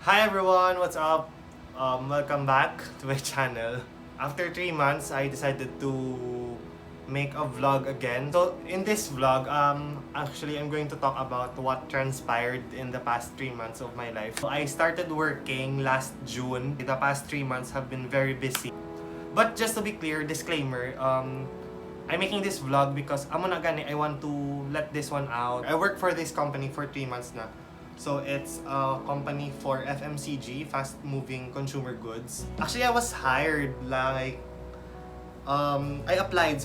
Hi everyone, what's up? Welcome back to my channel. After 3 months, I decided to make a vlog again. So in this vlog, actually I'm going to talk about what transpired in the past 3 months of my life. So I started working last June. The past 3 months have been very busy. But just to be clear, disclaimer, I'm making this vlog because amo na gani, I want to let this one out. I work for this company for 3 months na. So it's a company for FMCG, fast moving consumer goods. Actually, I was hired like I applied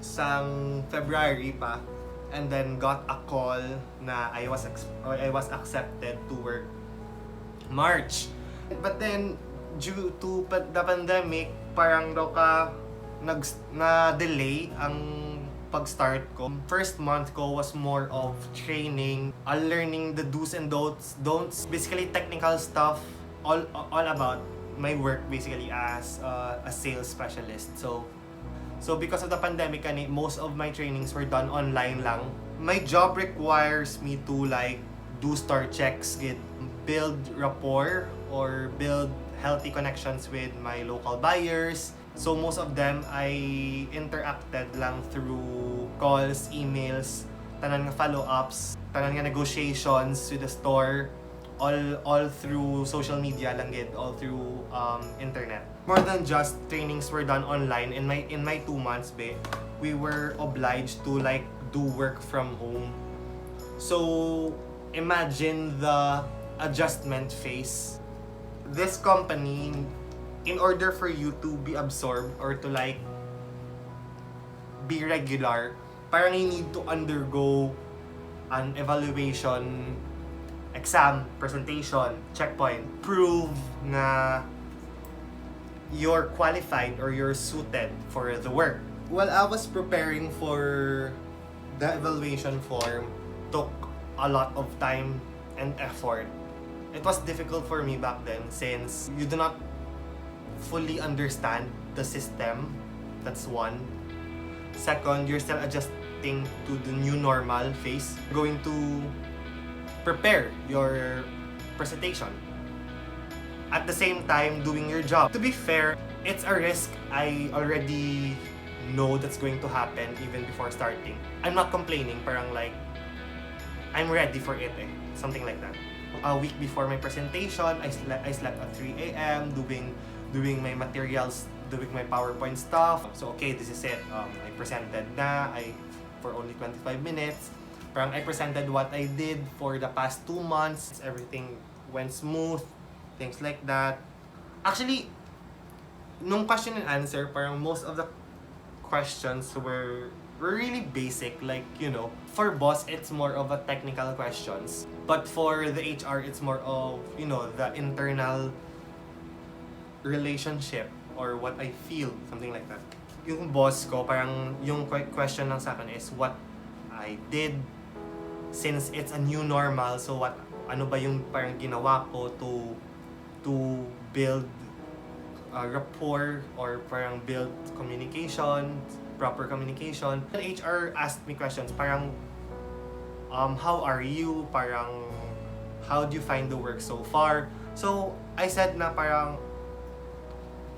sang February pa, and then got a call na I was accepted to work March. But then due to the pandemic, parang daw ka na-delay ang pag-start ko. First month ko was more of training, learning the do's and don'ts, basically technical stuff, all about my work basically as a sales specialist. So because of the pandemic, most of my trainings were done online lang. My job requires me to like do store checks, build rapport or build healthy connections with my local buyers. So most of them I interacted lang through calls, emails, tanan nga follow-ups, tanan nga negotiations with the store, all through social media lang gid, all through internet. More than just trainings were done online. In my 2 months, we were obliged to like do work from home. So imagine the adjustment phase. This company, in order for you to be absorbed or to like be regular, parang you need to undergo an evaluation, exam, presentation, checkpoint, prove na you're qualified or you're suited for the work. While I was preparing for the evaluation form, took a lot of time and effort. It was difficult for me back then since you do not fully understand the system. That's one. Second, you're still adjusting to the new normal phase. You're going to prepare your presentation at the same time doing your job. To be fair, it's a risk I already know that's going to happen even before starting. I'm not complaining, parang like I'm ready for it something like that. A week before my presentation, I slept at 3 a.m. doing my materials, doing my PowerPoint stuff. So okay, this is it. I presented na, for only 25 minutes. Parang I presented what I did for the past 2 months. Everything went smooth, things like that. Actually, nung question and answer, parang most of the questions were really basic. Like, for boss, it's more of a technical questions. But for the HR, it's more of, the internal relationship or what I feel, something like that. Yung boss ko, parang yung question lang sa akin is what I did since it's a new normal. So ano ba yung parang ginawa ko to build rapport or parang build communication, proper communication. And HR asked me questions, parang how are you? Parang how do you find the work so far? So I said na parang,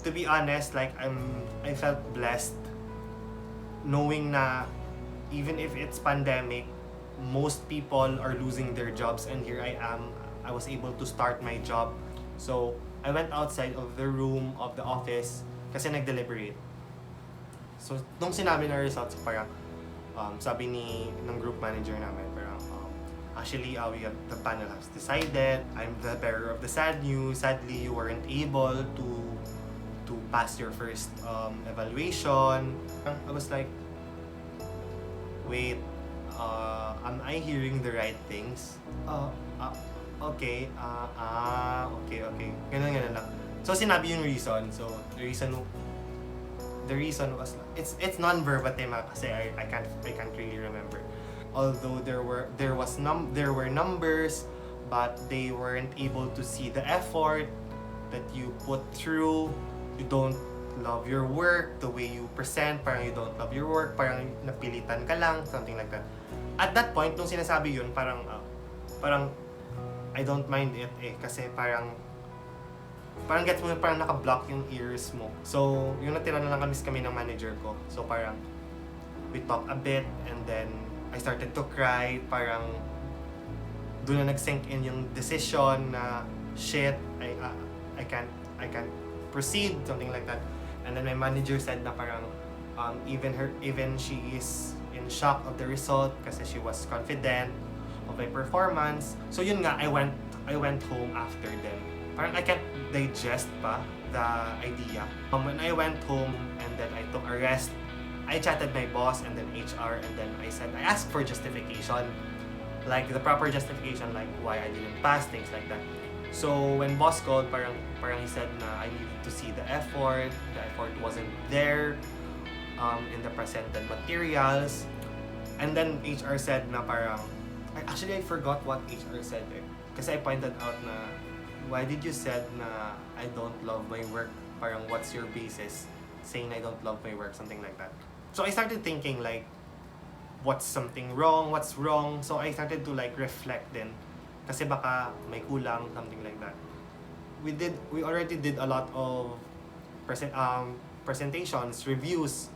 to be honest, like I felt blessed knowing na even if it's pandemic, most people are losing their jobs, and here I am. I was able to start my job. So I went outside of the room of the office kasi nag-deliberate. So nung sinabi na results, parang sabi ng group manager namin, parang actually the panel has decided. I'm the bearer of the sad news. Sadly, you weren't able to pass your first evaluation. I was like, wait, am I hearing the right things? Okay, okay. Ganun lang. So sinabi yung reason. So the reason was, it's non-verbatim kasi I can't really remember. Although there were numbers, but they weren't able to see the effort that you put through. You don't love your work, the way you present, parang you don't love your work, parang napilitan ka lang, something like that. At that point, nung sinasabi yun, parang I don't mind it kasi parang gets mo, parang naka-block yung ears mo. So, yung natira na lang kami ng manager ko. So, parang we talk a bit and then I started to cry. Parang doon na nag-sink in yung decision na shit, I can't proceed, something like that. And then my manager said na parang even she is in shock of the result kasi she was confident of my performance. So yun nga, I went home after them. Parang I can't digest pa the idea. When I went home and then I took a rest, I chatted my boss and then HR and then I asked for justification. Like the proper justification, like why I didn't pass, things like that. So when boss called, parang he said na I needed to see the effort. The effort wasn't there in the presented materials. And then HR said na parang, I forgot what HR said Kasi I pointed out na, why did you said na I don't love my work? Parang what's your basis saying I don't love my work? Something like that. So I started thinking like, what's wrong? So I started to like reflect then. Kasi baka may kulang, something like that. We already did a lot of presentations, reviews.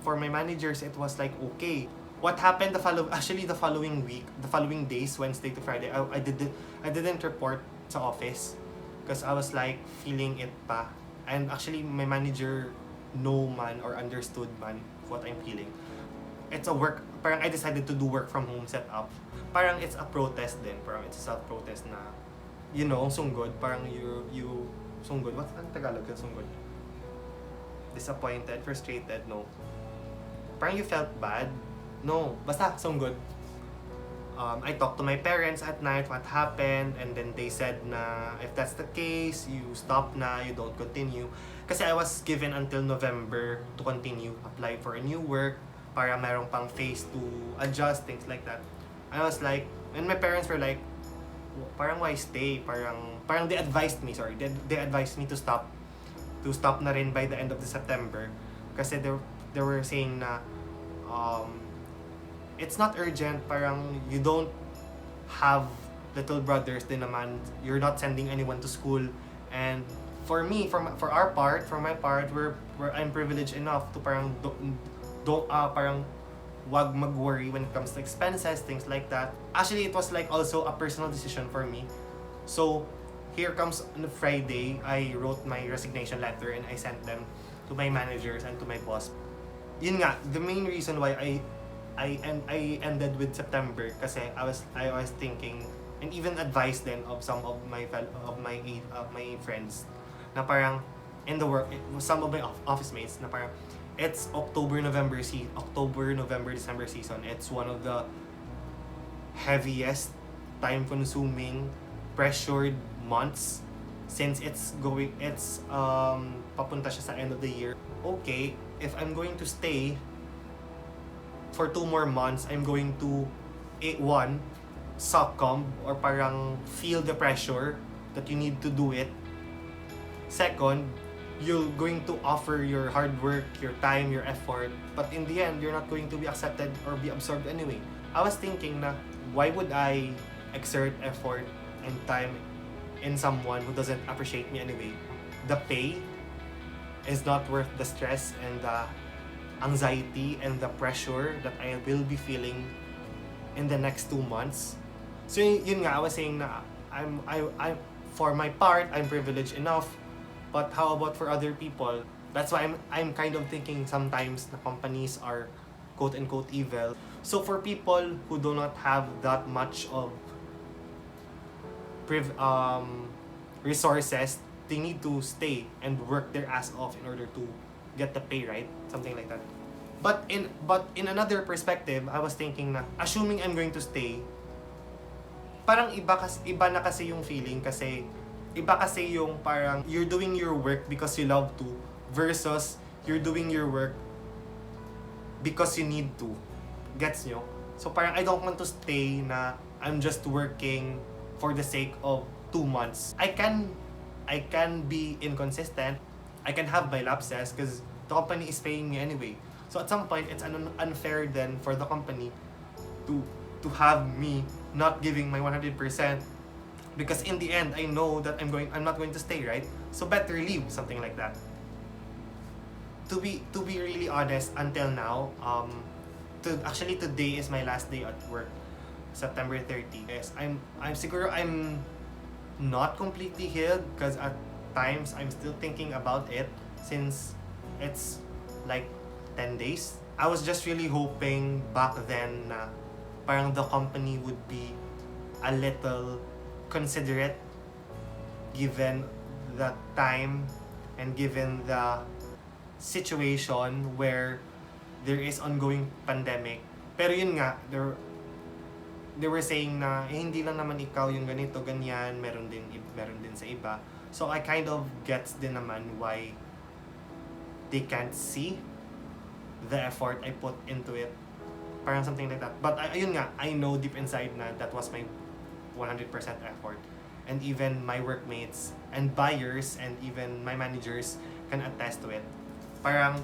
For my managers, it was like okay. What happened the following week, the following days, Wednesday to Friday, I didn't report sa office because I was like feeling it pa. And actually, my manager know man or understood man what I'm feeling. It's a work, parang I decided to do work from home setup. Parang it's a protest din, parang it's a self-protest na, you know, sunggod, parang you sunggod, what's ang Tagalog yung sunggod? Disappointed, frustrated, no. Parang you felt bad, no, basta sunggod. I talked to my parents at night what happened and then they said na if that's the case, you stop na, you don't continue. Kasi I was given until November to continue, apply for a new work, para merong pang phase to adjust, things like that. I was like, and my parents were like, parang why stay? Parang they advised me to stop na rin by the end of the September. Kasi they were saying na, it's not urgent, parang you don't have little brothers din naman, you're not sending anyone to school, and for my part, I'm privileged enough to parang parang wag mag-worry when it comes to expenses, things like that. Actually, it was like also a personal decision for me. So here comes on Friday, I wrote my resignation letter and I sent them to my managers and to my boss. Yun nga, the main reason why I ended with September kasi I was thinking and even advised then of some of my friends na parang in the work, some of my office mates na parang it's October, November, December season. It's one of the heaviest, time-consuming, pressured months since it's papunta siya sa end of the year. Okay, if I'm going to stay for 2 more months, I'm going to succumb or parang feel the pressure that you need to do it. Second, you're going to offer your hard work, your time, your effort, but in the end, you're not going to be accepted or be absorbed anyway. I was thinking na, why would I exert effort and time in someone who doesn't appreciate me anyway? The pay is not worth the stress and the anxiety and the pressure that I will be feeling in the next 2 months. So yun nga, I was saying na I for my part, I'm privileged enough, but how about for other people? That's why I'm kind of thinking sometimes the companies are quote-unquote evil. So for people who do not have that much of resources, they need to stay and work their ass off in order to get the pay, right? Something like that. But in another perspective, I was thinking na assuming I'm going to stay, parang iba na kasi yung feeling kasi iba kasi yung parang you're doing your work because you love to versus you're doing your work because you need to. Gets nyo? So parang I don't want to stay na I'm just working for the sake of 2 months. I can be inconsistent. I can have my lapses because the company is paying me anyway. So at some point, it's unfair then for the company to have me not giving my 100% Because in the end, I know that I'm not going to stay, right? So better leave, something like that. To be really honest, until now, actually today is my last day at work, September 30. Yes, I'm not completely healed because at times I'm still thinking about it since it's like 10 days. I was just really hoping back then na parang the company would be a little considerate given the time and given the situation where there is ongoing pandemic. Pero yun nga, they were saying na hindi lang naman ikaw yung ganito, ganyan, meron din sa iba. So I kind of gets din naman why they can't see the effort I put into it. Parang something like that. But ayun nga, I know deep inside na that was my 100% effort. And even my workmates and buyers and even my managers can attest to it. Parang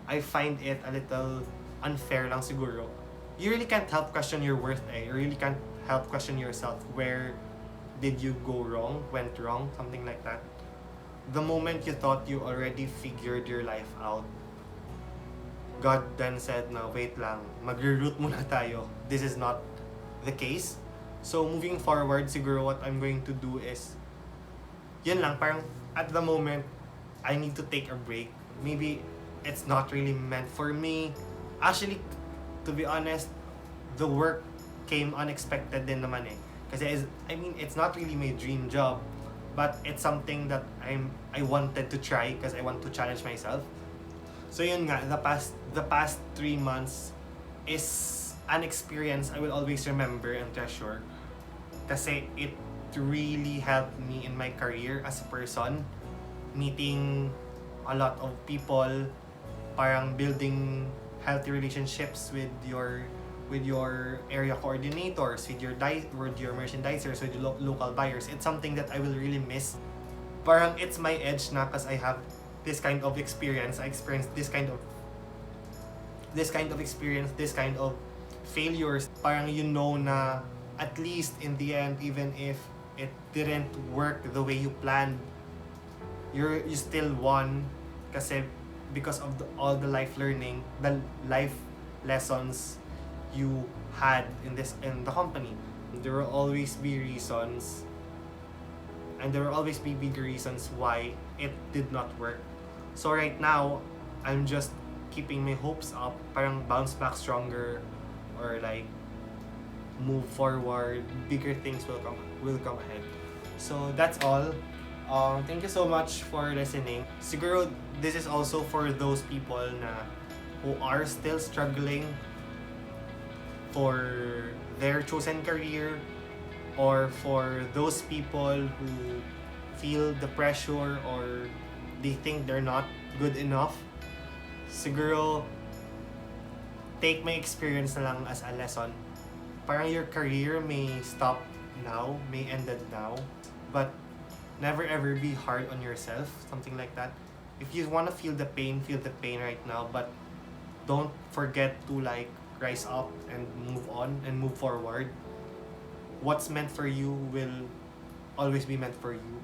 I find it a little unfair lang siguro. You really can't help question your worth, eh? You really can't help question yourself. Where did you go wrong, went wrong, something like that. The moment you thought you already figured your life out, God then said na, wait lang, mag-reroute muna tayo. This is not the case. So moving forward, siguro what I'm going to do is, yun lang, parang at the moment, I need to take a break. Maybe it's not really meant for me. Actually, to be honest, the work came unexpected din naman eh. Kasi it's not really my dream job, but it's something that I wanted to try because I want to challenge myself. So yun nga, the past 3 months is an experience I will always remember and treasure. Kasi it really helped me in my career as a person. Meeting a lot of people, parang building healthy relationships with your area coordinators, with your merchandisers, with your local buyers. It's something that I will really miss. Parang it's my edge na because I have this kind of experience. I experienced this kind of experience, this kind of failures. Parang you know na at least in the end, even if it didn't work the way you planned, you still won kasi because of all the life learning, the life lessons you had in the company. There will always be reasons, and there will always be big reasons why it did not work. So right now, I'm just keeping my hopes up, parang bounce back stronger, or like move forward. Bigger things will come ahead. So that's all. Thank you so much for listening. Siguro this is also for those people na who are still struggling for their chosen career, or for those people who feel the pressure or they think they're not good enough. Siguro take my experience na lang as a lesson. Parang your career may stop now, may ended now, but never ever be hard on yourself, something like that. If you want to feel the pain right now, but don't forget to like rise up and move on and move forward. What's meant for you will always be meant for you.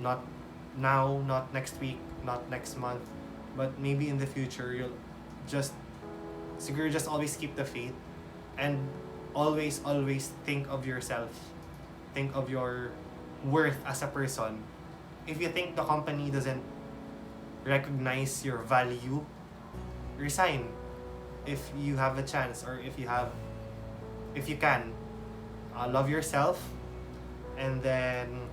Not now, not next week, not next month, but maybe in the future. You'll just always keep the faith, and always think of yourself. Think of your worth as a person. If you think the company doesn't recognize your value, resign. If you have a chance, or if you can, love yourself, and then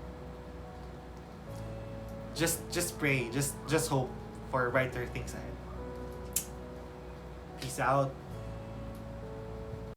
just pray, just hope for brighter things ahead. Peace out.